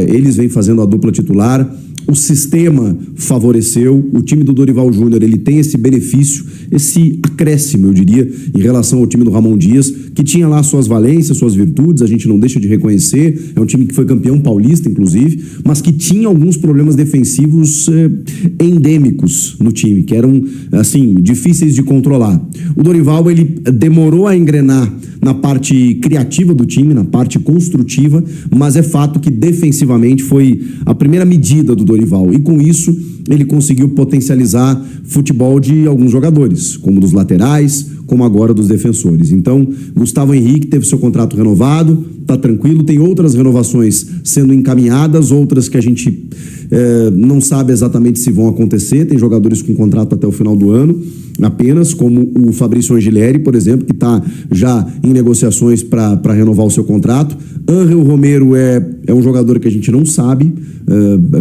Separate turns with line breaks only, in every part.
Eles vêm fazendo a dupla titular. O sistema favoreceu, o time do Dorival Júnior, ele tem esse benefício, esse acréscimo, eu diria, em relação ao time do Ramon Dias, que tinha lá suas valências, suas virtudes, a gente não deixa de reconhecer, é um time que foi campeão paulista, inclusive, mas que tinha alguns problemas defensivos endêmicos no time, que eram, assim, difíceis de controlar. O Dorival, ele demorou a engrenar na parte criativa do time, na parte construtiva, mas é fato que defensivamente foi a primeira medida do Dorival, e com isso ele conseguiu potencializar futebol de alguns jogadores, como dos laterais, como agora dos defensores. Então, Gustavo Henrique teve seu contrato renovado, tá tranquilo, tem outras renovações sendo encaminhadas, outras que a gente não sabe exatamente se vão acontecer, tem jogadores com contrato até o final do ano, apenas, como o Fabrício Angileri, por exemplo, que está já em negociações para renovar o seu contrato. Ángel Romero é um jogador que a gente não sabe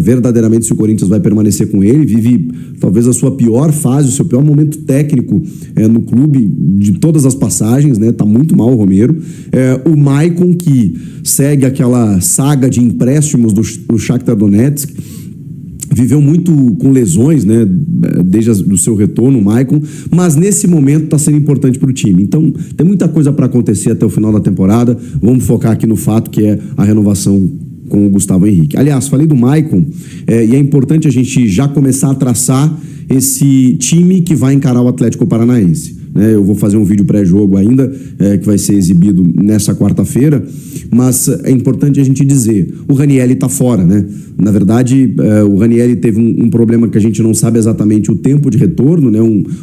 verdadeiramente se o Corinthians vai permanecer com ele, vive talvez a sua pior fase, o seu pior momento técnico no clube de todas as passagens, né? Tá muito mal o Romero. O Maicon, que segue aquela saga de empréstimos do Shakhtar Donetsk, viveu muito com lesões, né, desde o seu retorno, o Maicon, mas nesse momento está sendo importante para o time. Então, tem muita coisa para acontecer até o final da temporada. Vamos focar aqui no fato que é a renovação com o Gustavo Henrique. Aliás, falei do Maicon, e é importante a gente já começar a traçar esse time que vai encarar o Atlético Paranaense. Eu vou fazer um vídeo pré-jogo ainda, que vai ser exibido nessa quarta-feira, mas é importante a gente dizer, o Ranieri está fora, né? Na verdade, o Ranieri teve um problema que a gente não sabe exatamente o tempo de retorno, né?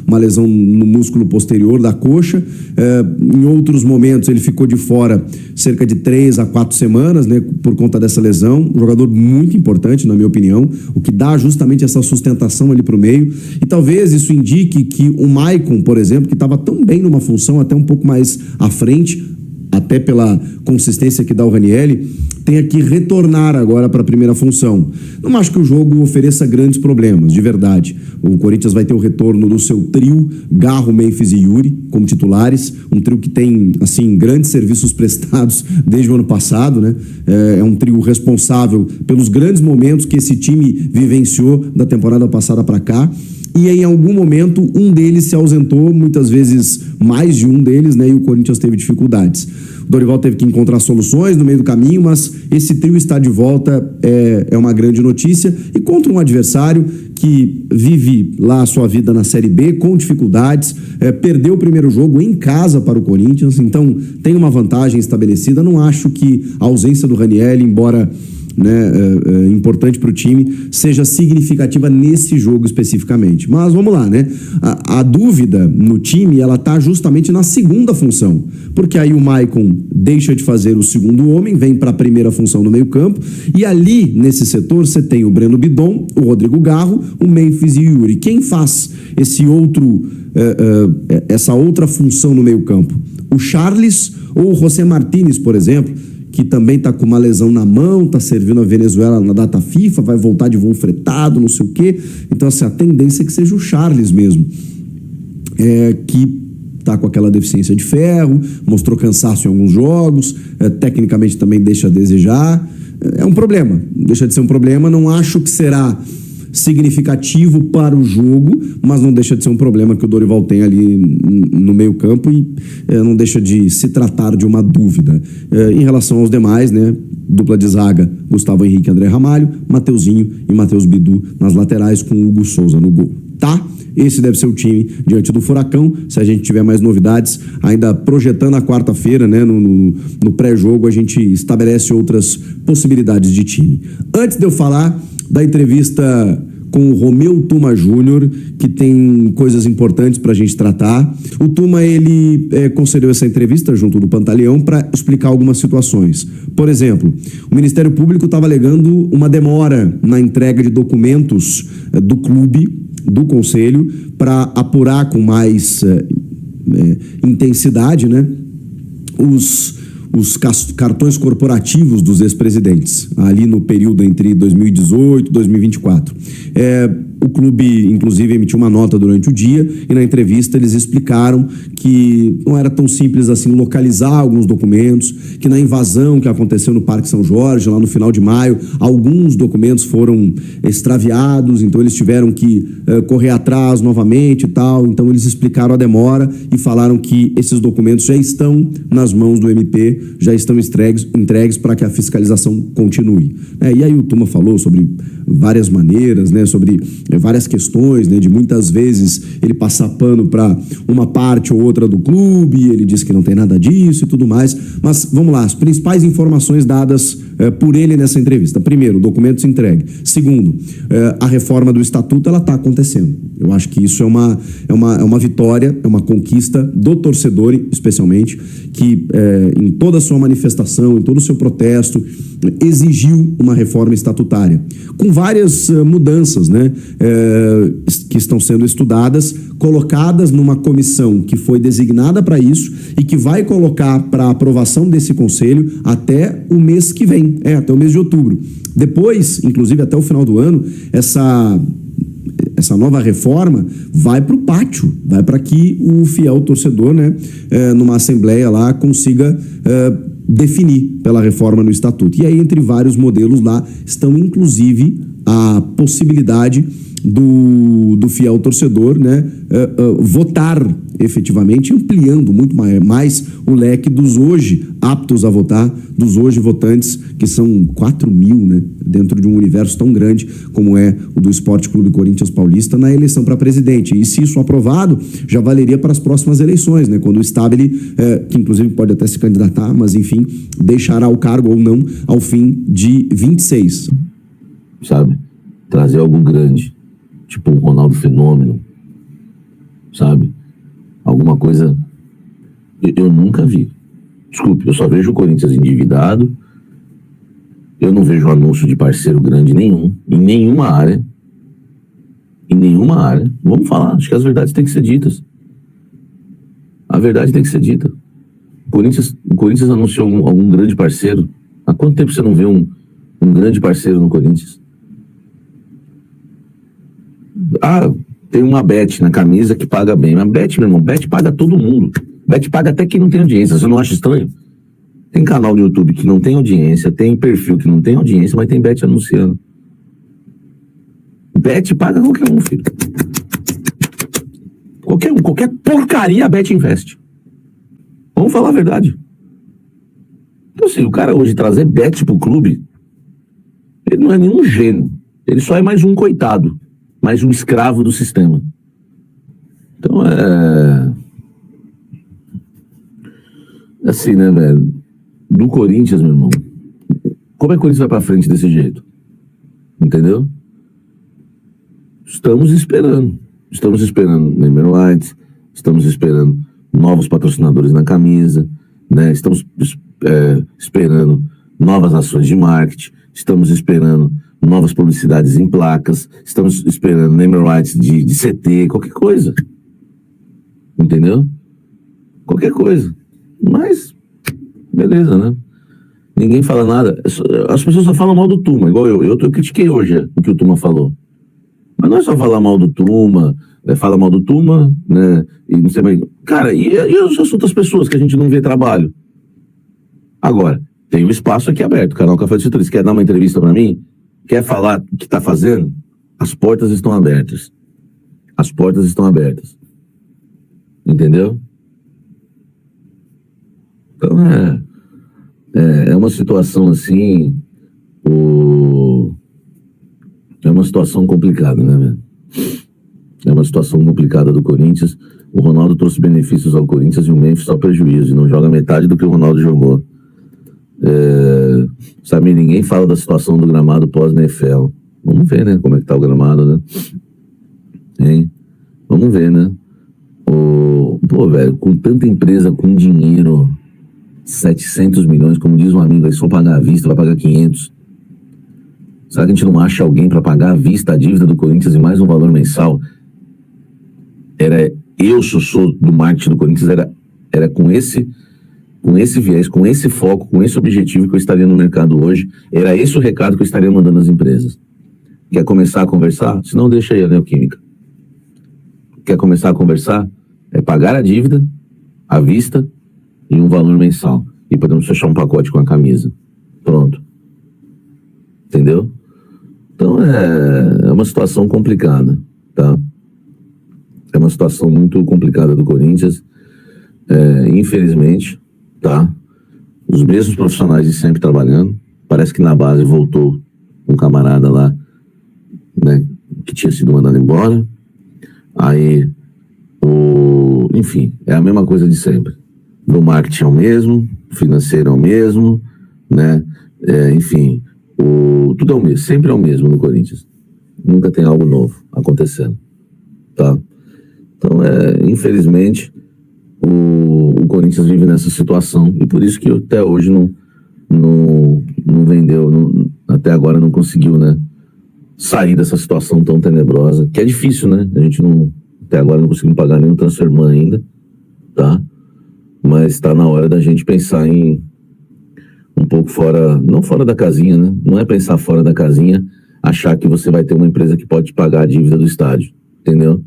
Uma lesão no músculo posterior da coxa. Em outros momentos ele ficou de fora cerca de 3 a 4 semanas, né? Por conta dessa lesão. Um jogador muito importante, na minha opinião, o que dá justamente essa sustentação ali para o meio. E talvez isso indique que o Maicon, por exemplo, que estava tão bem numa função até um pouco mais à frente, até pela consistência que dá o Ranieri, tenha que retornar agora para a primeira função. Não acho que o jogo ofereça grandes problemas, de verdade. O Corinthians vai ter o retorno do seu trio, Garro, Memphis e Yuri, como titulares, um trio que tem, assim, grandes serviços prestados desde o ano passado, né? É um trio responsável pelos grandes momentos que esse time vivenciou da temporada passada para cá. E em algum momento um deles se ausentou, muitas vezes mais de um deles, né? E o Corinthians teve dificuldades. O Dorival teve que encontrar soluções no meio do caminho, mas esse trio está de volta, é uma grande notícia. E contra um adversário que vive lá a sua vida na Série B com dificuldades, perdeu o primeiro jogo em casa para o Corinthians, então tem uma vantagem estabelecida. Não acho que a ausência do Ranieri, embora importante para o time, seja significativa nesse jogo especificamente. Mas vamos lá, né? A dúvida no time, ela tá justamente na segunda função, porque aí o Maicon deixa de fazer o segundo homem, vem para a primeira função no meio campo, e ali nesse setor você tem o Breno Bidon, o Rodrigo Garro, o Memphis e o Yuri. Quem faz essa outra função no meio campo? O Charles ou o José Martínez, por exemplo, que também está com uma lesão na mão, está servindo a Venezuela na data FIFA, vai voltar de voo fretado, não sei o quê. Então, assim, a tendência é que seja o Charles mesmo, que está com aquela deficiência de ferro, mostrou cansaço em alguns jogos, tecnicamente também deixa a desejar. É um problema, deixa de ser um problema. Não acho que será significativo para o jogo, mas não deixa de ser um problema que o Dorival tem ali no meio campo e não deixa de se tratar de uma dúvida. Em relação aos demais, né, dupla de zaga, Gustavo Henrique e André Ramalho, Mateuzinho e Matheus Bidu nas laterais com Hugo Souza no gol, tá? Esse deve ser o time diante do Furacão. Se a gente tiver mais novidades, ainda projetando a quarta-feira, né, no pré-jogo, a gente estabelece outras possibilidades de time. Antes de eu falar da entrevista com o Romeu Tuma Júnior, que tem coisas importantes para a gente tratar. O Tuma, ele concedeu essa entrevista junto do Pantaleão para explicar algumas situações. Por exemplo, o Ministério Público estava alegando uma demora na entrega de documentos do clube, do Conselho, para apurar com mais intensidade, né, os cartões corporativos dos ex-presidentes, ali no período entre 2018 e 2024. O clube, inclusive, emitiu uma nota durante o dia e na entrevista eles explicaram que não era tão simples assim localizar alguns documentos, que na invasão que aconteceu no Parque São Jorge, lá no final de maio, alguns documentos foram extraviados, então eles tiveram que correr atrás novamente e tal. Então eles explicaram a demora e falaram que esses documentos já estão nas mãos do MP, já estão entregues para que a fiscalização continue. E aí o Tuma falou sobre várias maneiras, né, sobre várias questões, né, de muitas vezes ele passar pano para uma parte ou outra do clube, ele disse que não tem nada disso e tudo mais, mas vamos lá, as principais informações dadas por ele nessa entrevista. Primeiro, documentos entregues. Segundo, a reforma do estatuto, ela está acontecendo. Eu acho que isso é uma vitória, é uma conquista do torcedor, especialmente, que em toda a sua manifestação, em todo o seu protesto, exigiu uma reforma estatutária, com várias mudanças, né, que estão sendo estudadas, colocadas numa comissão que foi designada para isso e que vai colocar para aprovação desse conselho até o mês que vem, até o mês de outubro. Depois, inclusive até o final do ano, essa nova reforma vai para o pátio, vai para que o fiel torcedor, né, numa assembleia lá, consiga definir pela reforma no estatuto. E aí, entre vários modelos lá, estão inclusive a possibilidade do fiel torcedor, né, votar efetivamente, ampliando muito mais o leque dos hoje aptos a votar, dos hoje votantes, que são 4 mil, né, dentro de um universo tão grande como é o do Esporte Clube Corinthians Paulista na eleição para presidente. E se isso aprovado, já valeria para as próximas eleições, né, quando o Stabile, que inclusive pode até se candidatar, mas enfim, deixará o cargo ou não ao fim de 26.
Sabe? Trazer algo grande, tipo um Ronaldo Fenômeno, sabe? Alguma coisa eu nunca vi. Desculpe, eu só vejo o Corinthians endividado, eu não vejo anúncio de parceiro grande nenhum, em nenhuma área. Em nenhuma área. Vamos falar, acho que as verdades têm que ser ditas. A verdade tem que ser dita. O Corinthians anunciou algum grande parceiro. Há quanto tempo você não vê um grande parceiro no Corinthians? Tem uma Bet na camisa que paga bem. Mas Bet, meu irmão, Bet paga todo mundo. Bet paga até quem não tem audiência. Você não acha estranho? Tem canal no YouTube que não tem audiência, tem perfil que não tem audiência, mas tem Bet anunciando. Bet paga qualquer um, filho. Qualquer porcaria a Bet investe. Vamos falar a verdade. Então, assim, o cara hoje trazer Bet pro clube, ele não é nenhum gênio. Ele só é mais um coitado. Mais um escravo do sistema. Então, assim, né, velho? Do Corinthians, meu irmão. Como é que o Corinthians vai pra frente desse jeito? Entendeu? Estamos esperando. Estamos esperando name rights, estamos esperando novos patrocinadores na camisa, né? Estamos esperando novas ações de marketing, estamos esperando novas publicidades em placas, estamos esperando name rights de CT, qualquer coisa. Entendeu? Qualquer coisa. Mas, beleza, né? Ninguém fala nada. As pessoas só falam mal do Tuma, igual eu. Eu critiquei hoje o que o Tuma falou. Mas não é só falar mal do Tuma, fala mal do Tuma, né? E não sei mais. Cara, e as outras pessoas que a gente não vê trabalho? Agora, tem um espaço aqui aberto, canal Café do Setorista. Quer dar uma entrevista pra mim? Quer falar o que tá fazendo? As portas estão abertas. As portas estão abertas. Entendeu? Então é uma situação assim. É uma situação complicada, né, velho? É uma situação complicada do Corinthians. O Ronaldo trouxe benefícios ao Corinthians e o Memphis só prejuízo. E não joga metade do que o Ronaldo jogou. Sabe, ninguém fala da situação do gramado pós-NFL. Vamos ver, né, como é que tá o gramado, né? Hein? Vamos ver, né? Pô, velho, com tanta empresa com dinheiro, 700 milhões, como diz um amigo aí, só pagar à vista, vai pagar 500. Será que a gente não acha alguém para pagar à vista a dívida do Corinthians e mais um valor mensal? Eu sou do marketing do Corinthians, era com esse viés, com esse foco, com esse objetivo que eu estaria no mercado hoje. Era esse o recado que eu estaria mandando às empresas. Quer começar a conversar? Se não, deixa aí a Neoquímica. Quer começar a conversar? É pagar a dívida, à vista, e um valor mensal. E podemos fechar um pacote com a camisa. Pronto. Entendeu? Então é uma situação complicada, tá? É uma situação muito complicada do Corinthians. Infelizmente, tá? Os mesmos profissionais de sempre trabalhando. Parece que na base voltou um camarada lá, né, que tinha sido mandado embora. Aí, enfim, é a mesma coisa de sempre. No marketing é o mesmo, financeiro é o mesmo, né? Enfim, tudo é o mesmo, sempre é o mesmo no Corinthians. Nunca tem algo novo acontecendo, tá? Então, infelizmente, o Corinthians vive nessa situação e por isso que até hoje não vendeu, até agora não conseguiu, né, sair dessa situação tão tenebrosa, que é difícil, né? A gente até agora não conseguimos pagar nenhum transferman ainda, tá? Mas está na hora da gente pensar em um pouco fora, não fora da casinha, né? Não é pensar fora da casinha, achar que você vai ter uma empresa que pode pagar a dívida do estádio, entendeu?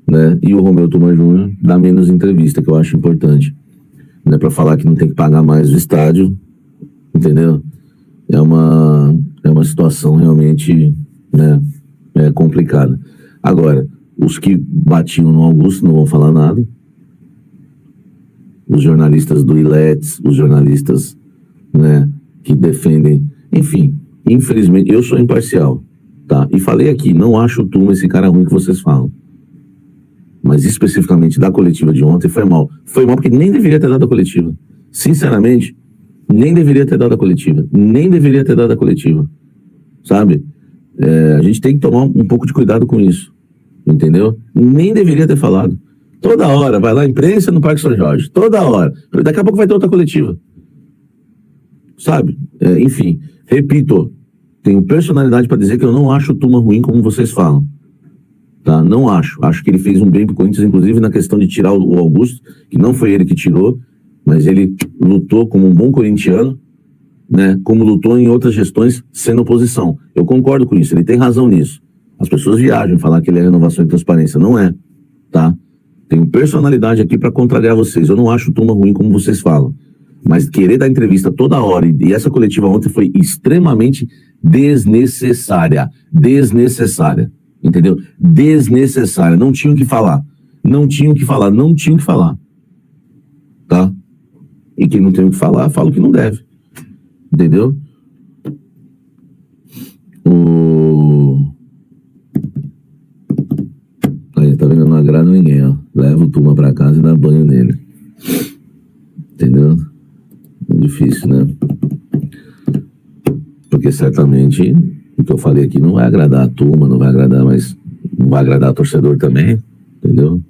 Né? E o Romeu Tuma Júnior dá menos entrevista, que eu acho importante, né? Para falar que não tem que pagar mais o estádio, entendeu? É uma situação realmente, né, complicada. Agora, os que batiam no Augusto não vão falar nada. Os jornalistas do Iletes, os jornalistas, né, que defendem, enfim, infelizmente, eu sou imparcial, tá? E falei aqui, não acho o Tuma esse cara ruim que vocês falam. Mas especificamente da coletiva de ontem foi mal. Foi mal porque nem deveria ter dado a coletiva. Sinceramente, nem deveria ter dado a coletiva. Nem deveria ter dado a coletiva. Sabe? A gente tem que tomar um pouco de cuidado com isso. Entendeu? Nem deveria ter falado. Toda hora, vai lá imprensa no Parque São Jorge. Toda hora. Daqui a pouco vai ter outra coletiva. Sabe? Enfim, repito, tenho personalidade para dizer que eu não acho o Tuma ruim como vocês falam. Tá? Não acho. Acho que ele fez um bem pro Corinthians, inclusive na questão de tirar o Augusto, que não foi ele que tirou, mas ele lutou como um bom corintiano, né? Como lutou em outras gestões sendo oposição. Eu concordo com isso, ele tem razão nisso. As pessoas viajam falar que ele é renovação e transparência. Não é, tá? Tenho personalidade aqui para contrariar vocês. Eu não acho o Tuma ruim como vocês falam. Mas querer dar entrevista toda hora, e essa coletiva ontem foi extremamente desnecessária. Desnecessária. Entendeu? Desnecessária. Não tinham o que falar. Não tinham o que falar. Não tinham o que falar. Tá? E quem não tem o que falar, fala o que não deve. Entendeu? Aí, tá vendo? Não agrada ninguém, ó. Leva o Tuma pra casa e dá banho nele. Entendeu? É difícil, né? Porque certamente o que eu falei aqui não vai agradar a turma, não vai agradar, mas não vai agradar o torcedor também, entendeu?